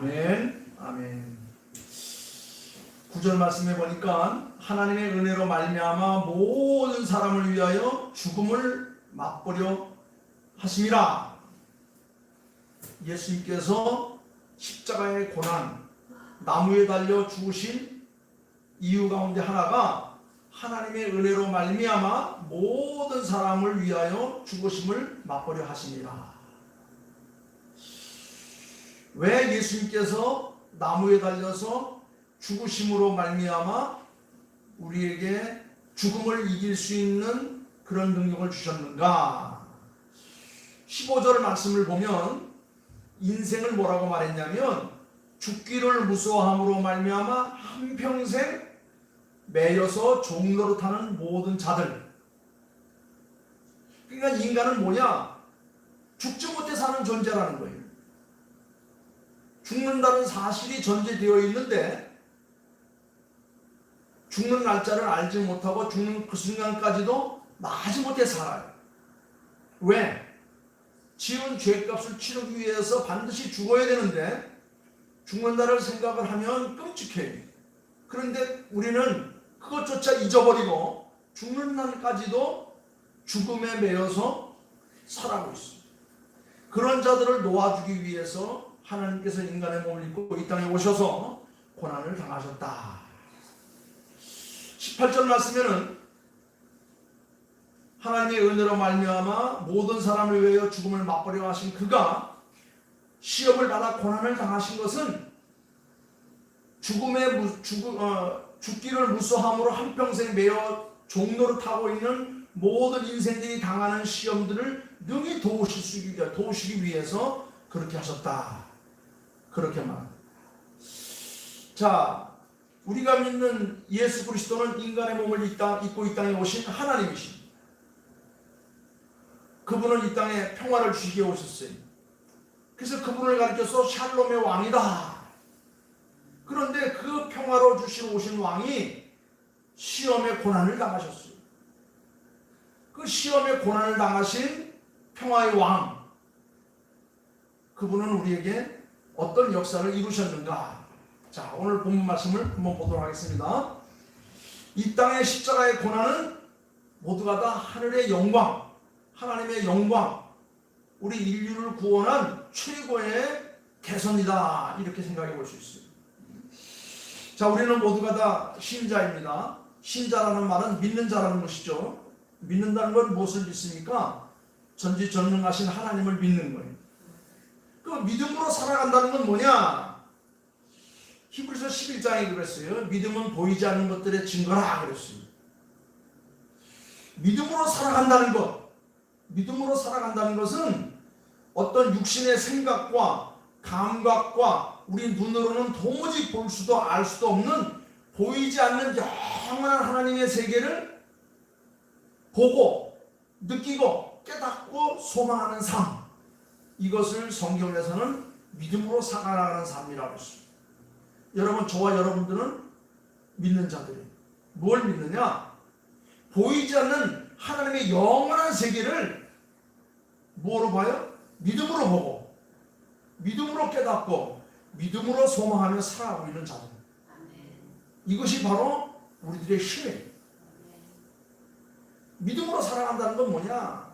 아멘. 아멘. 9절 말씀해 보니까 하나님의 은혜로 말미암아 모든 사람을 위하여 죽음을 맛보려 하심이라. 예수님께서 십자가의 고난, 나무에 달려 죽으신 이유 가운데 하나가 하나님의 은혜로 말미암아 모든 사람을 위하여 죽으심을 맛보려 하심이라. 왜 예수님께서 나무에 달려서 죽으심으로 말미암아 우리에게 죽음을 이길 수 있는 그런 능력을 주셨는가? 15절 말씀을 보면 인생을 뭐라고 말했냐면 죽기를 무서워함으로 말미암아 한평생 매여서 종노릇하는 모든 자들. 그러니까 인간은 뭐냐? 죽지 못해 사는 존재라는 거예요. 죽는다는 사실이 전제되어 있는데 죽는 날짜를 알지 못하고 죽는 그 순간까지도 나지 못해 살아요. 왜? 지은 죄값을 치르기 위해서 반드시 죽어야 되는데 죽는다를 생각을 하면 끔찍해요. 그런데 우리는 그것조차 잊어버리고 죽는 날까지도 죽음에 매여서 살아가고 있습니다. 그런 자들을 놓아주기 위해서 하나님께서 인간의 몸을 입고 이 땅에 오셔서 고난을 당하셨다. 18절 말씀에는 하나님의 은혜로 말미암아 모든 사람을 위하여 죽음을 맛보려 하신 그가 시험을 받아 고난을 당하신 것은 죽기를 무서함으로 한평생 매여 종노릇하고 있는 모든 인생들이 당하는 시험들을 능히 도우시기 위해서 그렇게 하셨다. 그렇게 말합니다. 자, 우리가 믿는 예수 그리스도는 인간의 몸을 입고 이 땅에 오신 하나님이십니다. 그분은 이 땅에 평화를 주시기에 오셨어요. 그래서 그분을 가리켜서 샬롬의 왕이다. 그런데 그 평화로 주시러 오신 왕이 시험의 고난을 당하셨어요. 그 시험의 고난을 당하신 평화의 왕, 그분은 우리에게 어떤 역사를 이루셨는가? 자, 오늘 본문 말씀을 한번 보도록 하겠습니다. 이 땅의 십자가의 고난은 모두가 다 하늘의 영광, 하나님의 영광, 우리 인류를 구원한 최고의 개선이다. 이렇게 생각해 볼 수 있어요. 자, 우리는 모두가 다 신자입니다. 신자라는 말은 믿는 자라는 것이죠. 믿는다는 건 무엇을 믿습니까? 전지전능하신 하나님을 믿는 거예요. 그 믿음으로 살아간다는 건 뭐냐? 히브리서 11장에 그랬어요. 믿음은 보이지 않는 것들의 증거라 그랬어요. 믿음으로 살아간다는 것, 믿음으로 살아간다는 것은 어떤 육신의 생각과 감각과 우리 눈으로는 도무지 볼 수도 알 수도 없는 보이지 않는 영원한 하나님의 세계를 보고 느끼고 깨닫고 소망하는 삶, 이것을 성경에서는 믿음으로 살아가는 삶이라고 했습니다. 여러분, 저와 여러분들은 믿는 자들이에요. 뭘 믿느냐? 보이지 않는 하나님의 영원한 세계를 뭐로 봐요? 믿음으로 보고 믿음으로 깨닫고 믿음으로 소망하며 살아가고 있는 자들. 이것이 바로 우리들의 힘이에요. 믿음으로 살아간다는 건 뭐냐?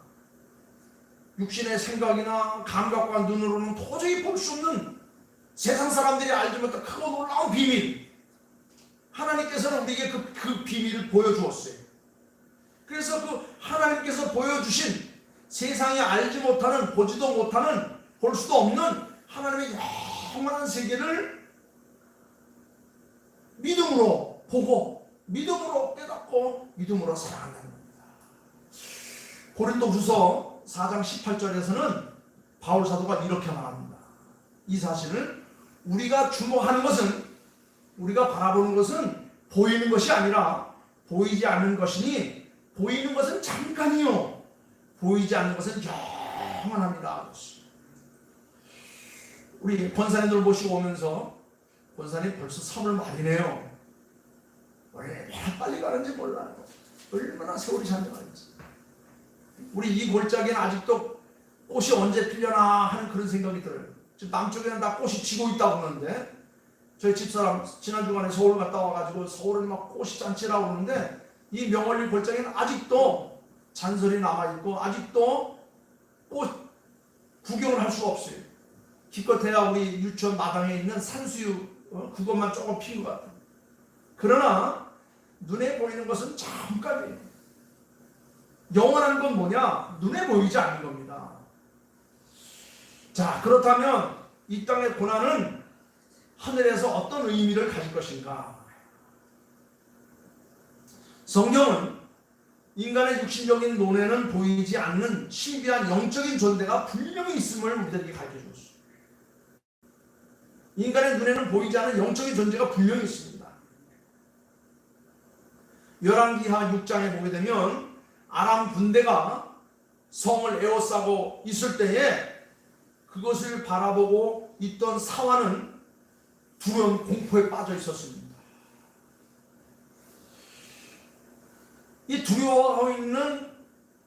육신의 생각이나 감각과 눈으로는 도저히 볼 수 없는 세상 사람들이 알지 못한 크고 놀라운 비밀, 하나님께서는 우리에게 그 비밀을 보여주었어요. 그래서 그 하나님께서 보여주신 세상이 알지 못하는, 보지도 못하는, 볼 수도 없는 하나님의 영원한 세계를 믿음으로 보고 믿음으로 깨닫고 믿음으로 살아간다는 겁니다. 고린도후서 4장 18절에서는 바울 사도가 이렇게 말합니다. 이 사실을 우리가 주목하는 것은, 우리가 바라보는 것은 보이는 것이 아니라 보이지 않는 것이니 보이는 것은 잠깐이요 보이지 않는 것은 영원합니다. 우리 권사님들 모시고 오면서 권사님 벌써 3월 말이네요. 얼마나 빨리 가는지 몰라요. 얼마나 세월이 잔뜩가는지. 우리 이 골짜기는 아직도 꽃이 언제 필려나 하는 그런 생각이 들어요. 지금 남쪽에는 다 꽃이 지고 있다고 그러는데, 저희 집사람 지난 주간에 서울 갔다 와가지고 서울은 막 꽃이 잔치라고 그러는데, 이 명월리 골짜기는 아직도 잔설이 남아있고 아직도 꽃 구경을 할 수가 없어요. 기껏해야 우리 유치원 마당에 있는 산수유 그것만 조금 핀 것 같아요. 그러나 눈에 보이는 것은 잠깐이에요. 영원한 건 뭐냐? 눈에 보이지 않는 겁니다. 자, 그렇다면 이 땅의 고난은 하늘에서 어떤 의미를 가질 것인가? 성경은 인간의 육신적인 눈에는 보이지 않는 신비한 영적인 존재가 분명히 있음을 우리들에게 가르쳐줬어요. 인간의 눈에는 보이지 않는 영적인 존재가 분명히 있습니다. 열왕기하 6장에 보게 되면 아람 군대가 성을 에워싸고 있을 때에 그것을 바라보고 있던 사환은 두려운 공포에 빠져 있었습니다. 이 두려워하고 있는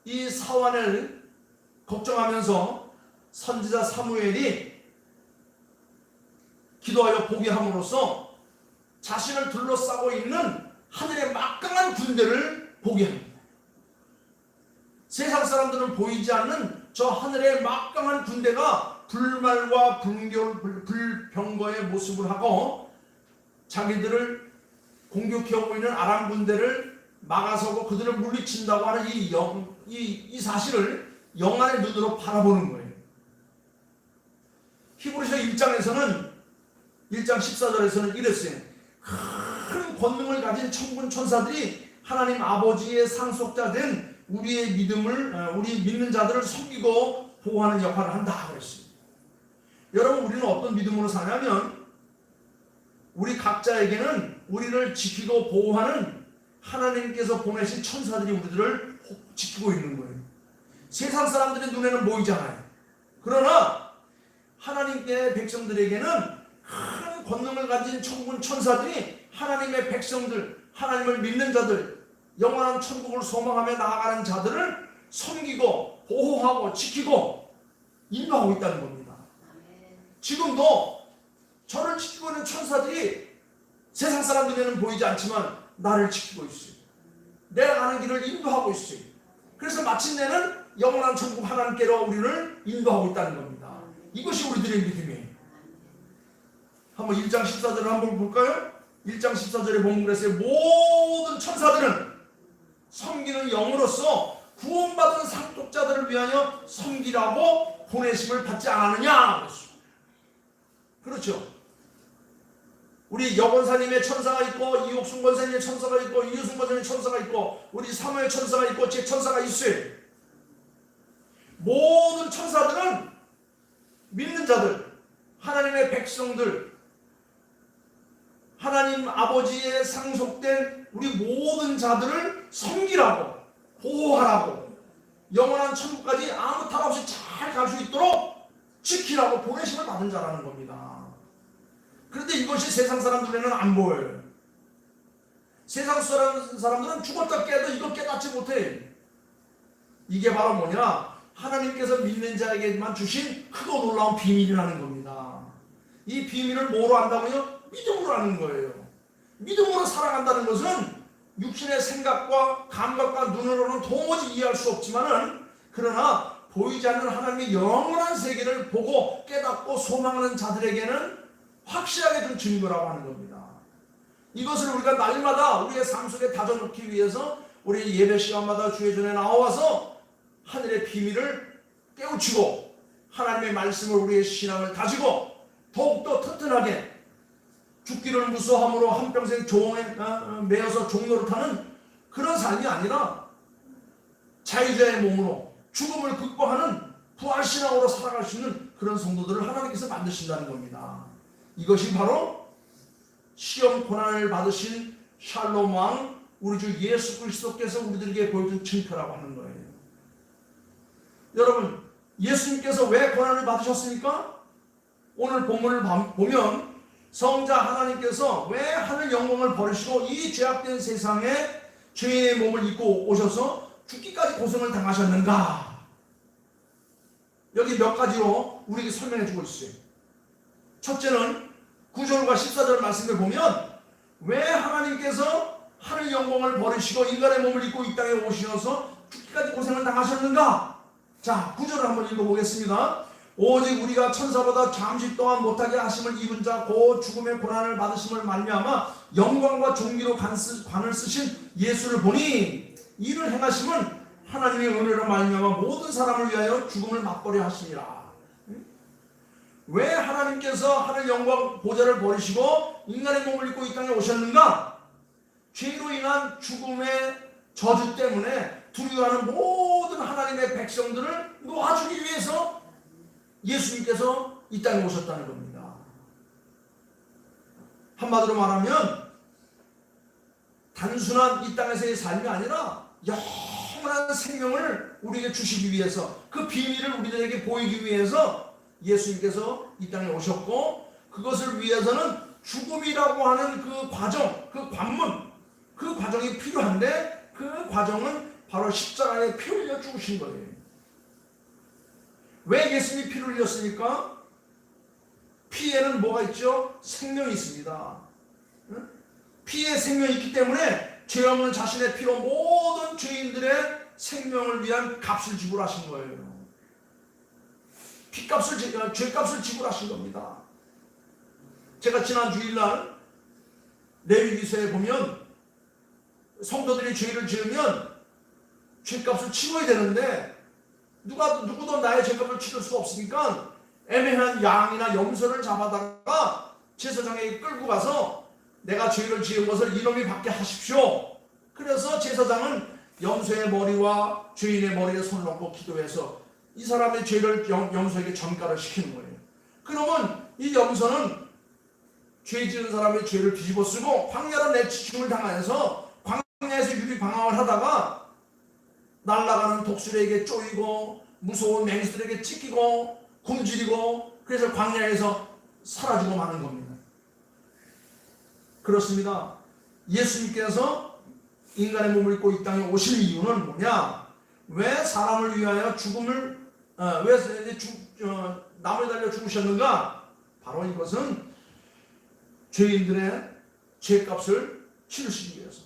이 사환을 걱정하면서 선지자 사무엘이 기도하여 보게 함으로써 자신을 둘러싸고 있는 하늘의 막강한 군대를 보게 합니다. 세상 사람들은 보이지 않는 저 하늘의 막강한 군대가 불말과 불병거의 모습을 하고 자기들을 공격해오고 있는 아람 군대를 막아서고 그들을 물리친다고 하는 이 사실을 영안의 눈으로 바라보는 거예요. 히브리서 1장에서는 1장 14절에서는 이랬어요. 큰 권능을 가진 천군 천사들이 하나님 아버지의 상속자 된 우리의 믿음을 우리 믿는 자들을 섬기고 보호하는 역할을 한다 그랬습니다. 여러분, 우리는 어떤 믿음으로 사냐면 우리 각자에게는 우리를 지키고 보호하는 하나님께서 보내신 천사들이 우리들을 지키고 있는 거예요. 세상 사람들의 눈에는 보이잖아요. 그러나 하나님의 백성들에게는 큰 권능을 가진 천군 천사들이 하나님의 백성들, 하나님을 믿는 자들, 영원한 천국을 소망하며 나아가는 자들을 섬기고 보호하고 지키고 인도하고 있다는 겁니다. 지금도 저를 지키고 있는 천사들이 세상 사람들에는 보이지 않지만 나를 지키고 있어요. 내가 가는 길을 인도하고 있어요. 그래서 마침내는 영원한 천국 하나님께로 우리를 인도하고 있다는 겁니다. 이것이 우리들의 믿음이에요. 한번 1장 14절을 한번 볼까요? 1장 14절에 보면 그랬어요. 모든 천사들은 섬기는 영으로서 구원받은 상속자들을 위하여 섬기라고 보내심을 받지 않았느냐 그랬어요. 그렇죠. 우리 여권사님의 천사가 있고 이옥순 권사님의 천사가 있고 이유순 권사님의 천사가 있고 우리 사무엘 천사가 있고 제 천사가 있어요. 모든 천사들은 믿는 자들, 하나님의 백성들, 하나님 아버지의 상속된 우리 모든 자들을 섬기라고 보호하라고 영원한 천국까지 아무 탈 없이 잘 갈 수 있도록 지키라고 보내심을 받은 자라는 겁니다. 그런데 이것이 세상 사람들에는 안 보여요. 세상 사람들은 죽었다 깨도 이걸 깨닫지 못해. 이게 바로 뭐냐? 하나님께서 믿는 자에게만 주신 크고 놀라운 비밀이라는 겁니다. 이 비밀을 뭐로 안다고요? 믿음으로 아는 거예요. 믿음으로 살아간다는 것은 육신의 생각과 감각과 눈으로는 도무지 이해할 수 없지만은 그러나 보이지 않는 하나님의 영원한 세계를 보고 깨닫고 소망하는 자들에게는 확실하게 준 증거라고 하는 겁니다. 이것을 우리가 날마다 우리의 삶 속에 다져놓기 위해서 우리 예배 시간마다 주의 전에 나와서 하늘의 비밀을 깨우치고 하나님의 말씀을 우리의 신앙을 가지고 더욱더 튼튼하게 죽기를 무서함으로 한평생 종에 매여서 종노릇하는 그런 삶이 아니라 자유자의 몸으로 죽음을 극복하는 부활신앙으로 살아갈 수 있는 그런 성도들을 하나님께서 만드신다는 겁니다. 이것이 바로 시험 고난을 받으신 샬롬 왕 우리 주 예수 그리스도께서 우리들에게 보여준 증표라고 하는 거예요. 여러분, 예수님께서 왜 고난을 받으셨습니까? 오늘 본문을 보면 성자 하나님께서 왜 하늘 영광을 버리시고 이 죄악된 세상에 죄인의 몸을 입고 오셔서 죽기까지 고생을 당하셨는가? 여기 몇 가지로 우리에게 설명해 주고 있어요. 첫째는 9절과 14절 말씀을 보면 왜 하나님께서 하늘 영광을 버리시고 인간의 몸을 입고 이 땅에 오시어서 죽기까지 고생을 당하셨는가? 자, 9절을 한번 읽어보겠습니다. 오직 우리가 천사보다 잠시 동안 못하게 하심을 입은 자 곧 죽음의 고난을 받으심을 말미암아 영광과 존귀로 관을 쓰신 예수를 보니 이를 행하심은 하나님의 은혜로 말미암아 모든 사람을 위하여 죽음을 맛보려 하시니라. 왜 하나님께서 하늘 영광 보좌를 버리시고 인간의 몸을 입고 이 땅에 오셨는가? 죄로 인한 죽음의 저주 때문에 두려워하는 모든 하나님의 백성들을 놓아주기 위해서 예수님께서 이 땅에 오셨다는 겁니다. 한마디로 말하면 단순한 이 땅에서의 삶이 아니라 영원한 생명을 우리에게 주시기 위해서, 그 비밀을 우리들에게 보이기 위해서 예수님께서 이 땅에 오셨고, 그것을 위해서는 죽음이라고 하는 그 과정, 그 관문, 그 과정이 필요한데 그 과정은 바로 십자가에 피 흘려 죽으신 거예요. 왜 예수님이 피를 흘렸습니까? 피에는 뭐가 있죠? 생명이 있습니다. 피에 생명이 있기 때문에 죄 없는 자신의 피로 모든 죄인들의 생명을 위한 값을 지불하신 거예요. 죄값을 지불하신 겁니다. 제가 지난 주일날 레위기서에 보면 성도들이 죄를 지으면 죄값을 치러야 되는데 누구도 나의 죄값을 치를 수가 없으니까 애매한 양이나 염소를 잡아다가 제사장에게 끌고 가서 내가 죄를 지은 것을 이놈이 받게 하십시오. 그래서 제사장은 염소의 머리와 죄인의 머리에 손을 얹고 기도해서 이 사람의 죄를 염소에게 전가를 시키는 거예요. 그러면 이 염소는 죄 지은 사람의 죄를 뒤집어 쓰고 광야로 내치춤을 당하여서 광야에서 유리방황을 하다가 날아가는 독수리에게 쪼이고 무서운 맹수들에게 찢기고 굶주리고 그래서 광야에서 사라지고 마는 겁니다. 그렇습니다. 예수님께서 인간의 몸을 입고 이 땅에 오실 이유는 뭐냐? 왜 사람을 위하여 나무에 달려 죽으셨는가? 바로 이것은 죄인들의 죄값을 치르시기 위해서,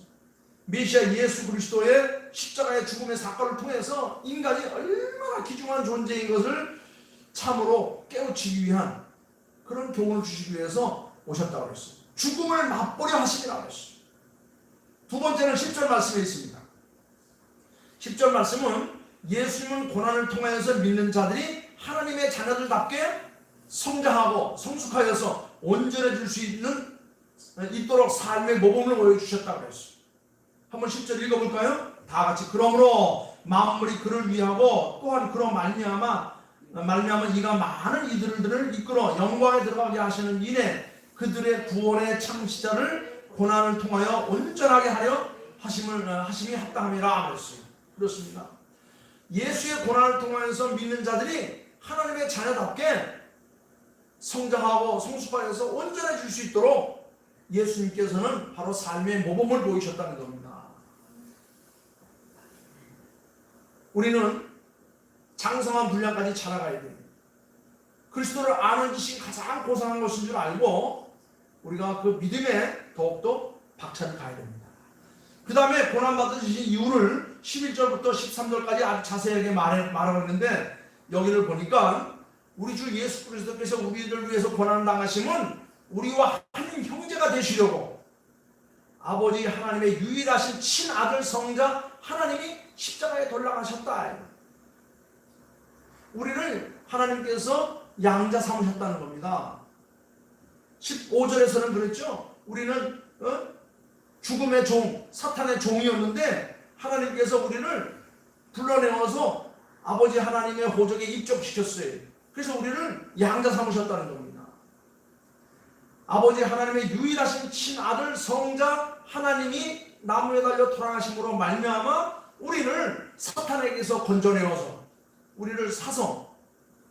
메시아 예수 그리스도의 십자가의 죽음의 사건을 통해서 인간이 얼마나 귀중한 존재인 것을 참으로 깨우치기 위한 그런 교훈을 주시기 위해서 오셨다고 했어요. 죽음을 맛보려 하시리라고 했어요. 두 번째는 10절 말씀에 있습니다. 10절 말씀은 예수님은 고난을 통하여서 믿는 자들이 하나님의 자녀들답게 성장하고 성숙하여서 온전해질 수 있도록 삶의 모범을 보여주셨다고 했어요. 한번 10절 읽어볼까요? 다 같이. 그러므로 만물이 그를 위하고 또한 그로 말미암아 이가 많은 이들을 이끌어 영광에 들어가게 하시는 이내 그들의 구원의 창시자를 고난을 통하여 온전하게 하려 하심이 합당함이라 그랬어요. 그렇습니다. 예수의 고난을 통하여서 믿는 자들이 하나님의 자녀답게 성장하고 성숙하여서 온전해질 수 있도록 예수님께서는 바로 삶의 모범을 보이셨다는 겁니다. 우리는 장성한 분량까지 자라가야 돼요. 그리스도를 아는 것이 가장 고상한 것인 줄 알고 우리가 그 믿음에 더욱더 박차를 가야 됩니다. 그 다음에 고난받으신 이유를 11절부터 13절까지 아주 자세하게 말하고 있는데, 여기를 보니까 우리 주 예수 그리스도께서 우리를 위해서 고난을 당하심은 우리와 한 형제가 되시려고 아버지 하나님의 유일하신 친아들 성자 하나님이 십자가에 돌아가셨다. 우리를 하나님께서 양자 삼으셨다는 겁니다. 15절에서는 그랬죠. 우리는 죽음의 종, 사탄의 종이었는데 하나님께서 우리를 불러내어서 아버지 하나님의 호적에 입적시켰어요. 그래서 우리를 양자 삼으셨다는 겁니다. 아버지 하나님의 유일하신 친아들 성자 하나님이 나무에 달려 돌아가심으로 말미암아 우리를 사탄에게서 건져내어서 우리를 사서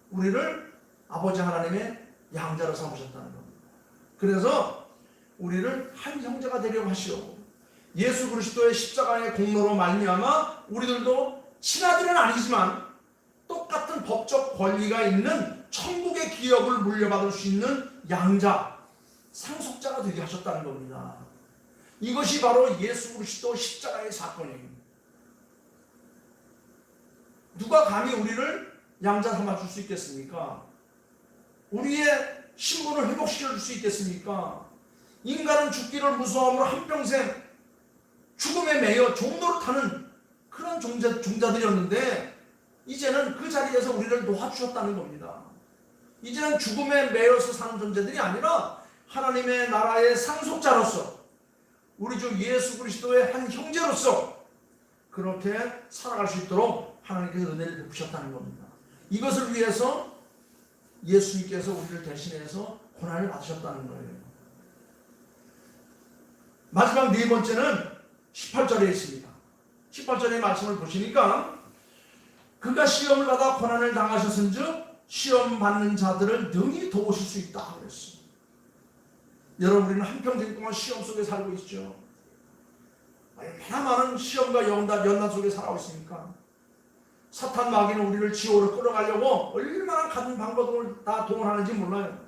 우리를 아버지 하나님의 양자로 삼으셨다는 겁니다. 그래서 우리를 한 형제가 되려고 하시오. 예수 그리스도의 십자가의 공로로 말미암아 우리들도 친아들은 아니지만 똑같은 법적 권리가 있는 천국의 기업을 물려받을 수 있는 양자, 상속자가 되게 하셨다는 겁니다. 이것이 바로 예수 그리스도 십자가의 사건입니다. 누가 감히 우리를 양자 삼아줄 수 있겠습니까? 우리의 신분을 회복시켜줄 수 있겠습니까? 인간은 죽기를 무서워함으로 한평생 죽음에 매여 종노릇하는 그런 종자들이었는데 이제는 그 자리에서 우리를 놓아주셨다는 겁니다. 이제는 죽음에 매여서 사는 존재들이 아니라 하나님의 나라의 상속자로서 우리 주 예수 그리스도의 한 형제로서 그렇게 살아갈 수 있도록 하나님께서 은혜를 베푸셨다는 겁니다. 이것을 위해서 예수님께서 우리를 대신해서 고난을 받으셨다는 거예요. 마지막 네 번째는 18절에 있습니다. 18절의 말씀을 보시니까 그가 시험을 받아 고난을 당하셨은즉 시험 받는 자들을 능히 도우실 수 있다 그랬어요. 여러분, 우리는 한평생 동안 시험 속에 살고 있죠. 얼마나 많은 시험과 연단 속에 살아오고 있습니까? 사탄 마귀는 우리를 지옥으로 끌어가려고 얼마나 같은 방법을 다 동원하는지 몰라요.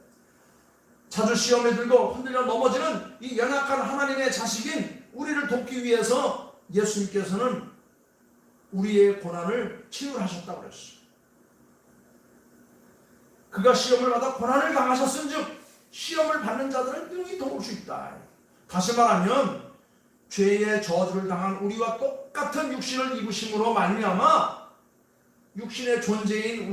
자주 시험에 들고 흔들려 넘어지는 이 연약한 하나님의 자식인 우리를 돕기 위해서 예수님께서는 우리의 고난을 치유하셨다고 그랬어요. 그가 시험을 받아 고난을 당하셨은즉 시험을 받는 자들은 능히 도울 수 있다. 다시 말하면 죄의 저주를 당한 우리와 똑같은 육신을 입으심으로 말미암아 육신의 존재인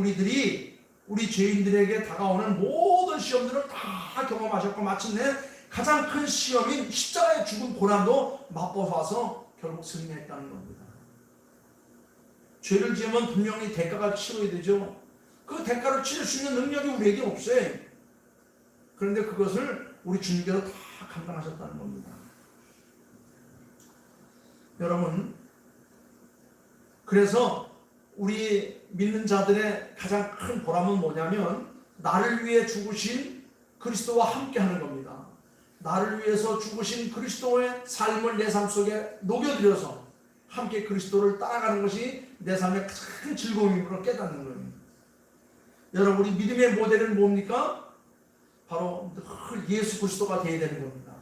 우리 죄인들에게 다가오는 모든 시험들을 다 경험하셨고 마침내 가장 큰 시험인 십자가의 죽음 고난도 맛보아서 결국 승리했다는 겁니다. 죄를 지으면 분명히 대가가 치러야 되죠. 그 대가를 치를 수 있는 능력이 우리에게 없어요. 그런데 그것을 우리 주님께서 다 감당하셨다는 겁니다. 여러분, 그래서 우리 믿는 자들의 가장 큰 보람은 뭐냐면 나를 위해 죽으신 그리스도와 함께 하는 겁니다. 나를 위해서 죽으신 그리스도의 삶을 내 삶 속에 녹여들여서 함께 그리스도를 따라가는 것이 내 삶의 큰 즐거움임으로 깨닫는 거예요. 여러분, 우리 믿음의 모델은 뭡니까? 바로 예수 그리스도가 되어야 되는 겁니다.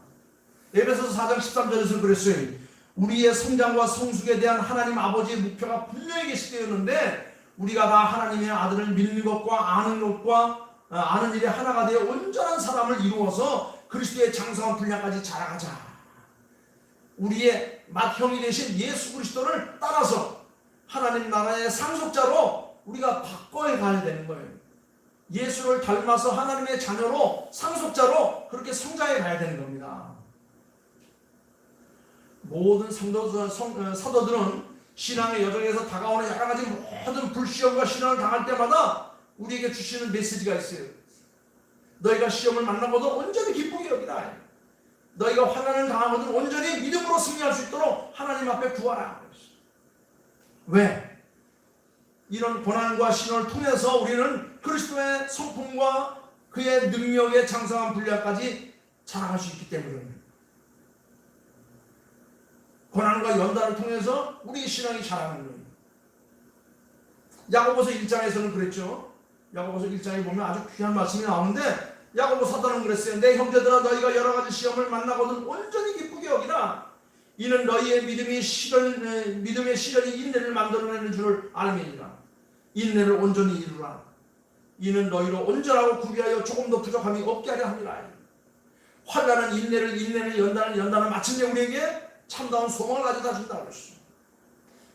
에베소서 4장 13절에서 그랬어요. 우리의 성장과 성숙에 대한 하나님 아버지의 목표가 분명히 계시되었는데 우리가 다 하나님의 아들을 믿는 것과 아는 일에 하나가 되어 온전한 사람을 이루어서 그리스도의 장성한 분량까지 자라가자. 우리의 맏형이 되신 예수 그리스도를 따라서 하나님 나라의 상속자로 우리가 바꿔야 가야 되는 거예요. 예수를 닮아서 하나님의 자녀로 상속자로 그렇게 성장해 가야 되는 겁니다. 모든 사도들은 신앙의 여정에서 다가오는 여러 가지 모든 불시험과 시련을 당할 때마다 우리에게 주시는 메시지가 있어요. 너희가 시험을 만나고도 온전히 기쁘게 여기라. 너희가 환난을 당하고도 온전히 믿음으로 승리할 수 있도록 하나님 앞에 구하라. 왜? 이런 고난과 시련을 통해서 우리는 그리스도의 성품과 그의 능력의 장성한 분량까지 자라갈 수 있기 때문입니다. 고난과 연단을 통해서 우리 신앙이 자라는 거예요. 야고보서 1장에서는 그랬죠. 야고보서 1장에 보면 아주 귀한 말씀이 나오는데 야고보 사도는 그랬어요. 내 형제들아, 너희가 여러 가지 시험을 만나거든 온전히 기쁘게 여기라. 이는 너희의 믿음의 시련이 인내를 만들어내는 줄을 알미니라. 인내를 온전히 이루라. 이는 너희로 온전하고 구비하여 조금도 부족함이 없게 하려 함이라. 환난은 인내를 연단을 마침내 우리에게 참다운 소망을 가져다 준다고 했어요.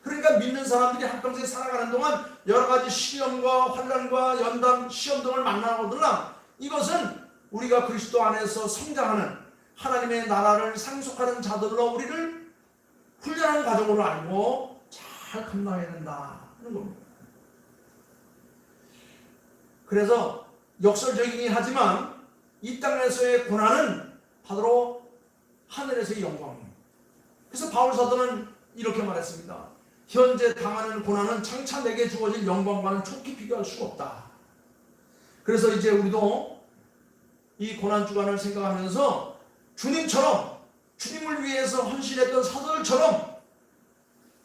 그러니까 믿는 사람들이 한평생 살아가는 동안 여러 가지 시험과 환난과 연단, 시험 등을 만나거들나 이것은 우리가 그리스도 안에서 성장하는 하나님의 나라를 상속하는 자들로 우리를 훈련하는 과정으로 알고 잘 감당해야 된다는 겁니다. 그래서 역설적이긴 하지만 이 땅에서의 고난은 바로 하늘에서의 영광입니다. 그래서 바울 사도는 이렇게 말했습니다. 현재 당하는 고난은 장차 내게 주어질 영광과는 촉히 비교할 수가 없다. 그래서 이제 우리도 이 고난 주간을 생각하면서 주님처럼, 주님을 위해서 헌신했던 사도들처럼,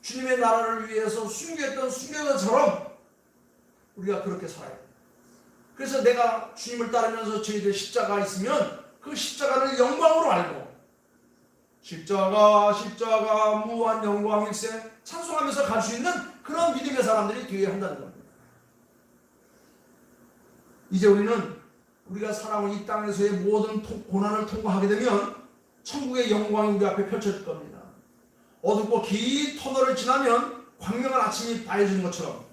주님의 나라를 위해서 순교했던 순교자처럼 우리가 그렇게 살아야 합니다. 그래서 내가 주님을 따르면서 저희들 십자가 있으면 그 십자가를 영광으로 알고 십자가 십자가 무한 영광일세 찬송하면서 갈 수 있는 그런 믿음의 사람들이 되어야 한다는 겁니다. 이제 우리가 살아온 이 땅에서의 모든 고난을 통과하게 되면 천국의 영광이 우리 앞에 펼쳐질 겁니다. 어둡고 긴 터널을 지나면 광명한 아침이 밝아지는 것처럼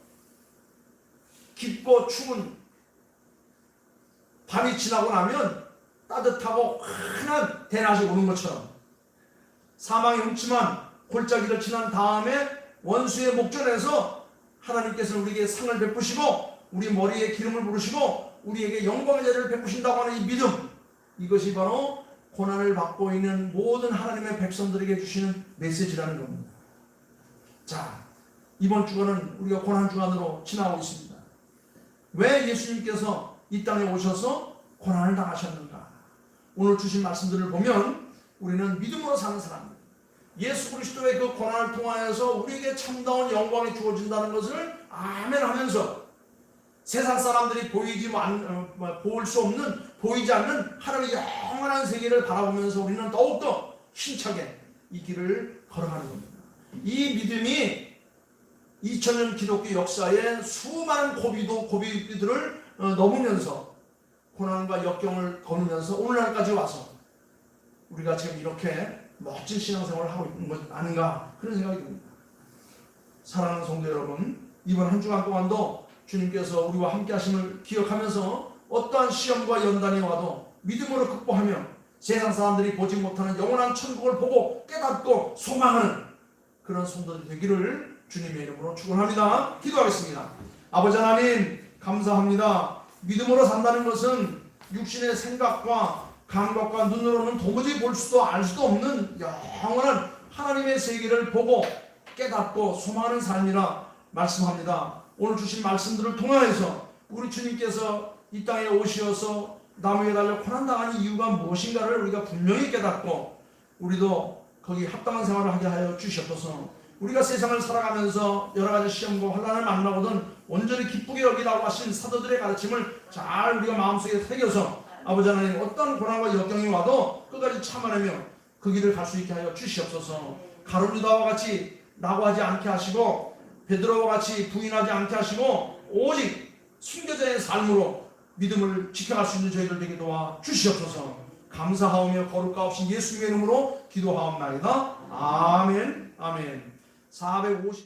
깊고 추운 밤이 지나고 나면 따뜻하고 환한 대낮이 오는 것처럼 사망의 음침한 골짜기를 지난 다음에 원수의 목전에서 하나님께서는 우리에게 상을 베푸시고 우리 머리에 기름을 부으시고 우리에게 영광의 자리를 베푸신다고 하는 이 믿음, 이것이 바로 고난을 받고 있는 모든 하나님의 백성들에게 주시는 메시지라는 겁니다. 자, 이번 주간은 우리가 고난 주간으로 지나고 있습니다. 왜 예수님께서 이 땅에 오셔서 고난을 당하셨는가? 오늘 주신 말씀들을 보면 우리는 믿음으로 사는 사람입니다. 예수 그리스도의 그 고난을 통하여서 우리에게 참다운 영광이 주어진다는 것을 아멘 하면서 세상 사람들이 보일 수 없는, 보이지 않는 하나님의 영원한 세계를 바라보면서 우리는 더욱더 힘차게 이 길을 걸어가는 겁니다. 이 믿음이 2000년 기독교 역사에 수많은 고비들을 넘으면서 고난과 역경을 거누면서 오늘날까지 와서 우리가 지금 이렇게 멋진 신앙생활을 하고 있는 것 아닌가 그런 생각이 듭니다. 사랑하는 성도 여러분, 이번 한 주간 동안도 주님께서 우리와 함께 하심을 기억하면서 어떠한 시험과 연단이 와도 믿음으로 극복하며 세상 사람들이 보지 못하는 영원한 천국을 보고 깨닫고 소망하는 그런 성도들이 되기를 주님의 이름으로 축원합니다. 기도하겠습니다. 아버지 하나님 감사합니다. 믿음으로 산다는 것은 육신의 생각과 감각과 눈으로는 도무지 볼 수도 알 수도 없는 영원한 하나님의 세계를 보고 깨닫고 소망하는 삶이라 말씀합니다. 오늘 주신 말씀들을 통하여서 우리 주님께서 이 땅에 오시어서 나무에 달려 고난당하는 이유가 무엇인가를 우리가 분명히 깨닫고 우리도 거기 합당한 생활을 하게 하여 주시옵소서. 우리가 세상을 살아가면서 여러 가지 시험과 환난을 만나거든 온전히 기쁘게 여기라고 하신 사도들의 가르침을 잘 우리가 마음속에 새겨서 아버지 하나님 어떤 고난과 역경이 와도 끝까지 참아내며 그 길을 갈 수 있게 하여 주시옵소서. 가룟 유다와 같이 낙오하지 않게 하시고 베드로와 같이 부인하지 않게 하시고 오직 순교자의 삶으로 믿음을 지켜갈 수 있는 저희들 되게 도와 주시옵소서. 감사하오며 거룩하옵신 예수님의 이름으로 기도하옵나이다. 아멘. 아멘. 450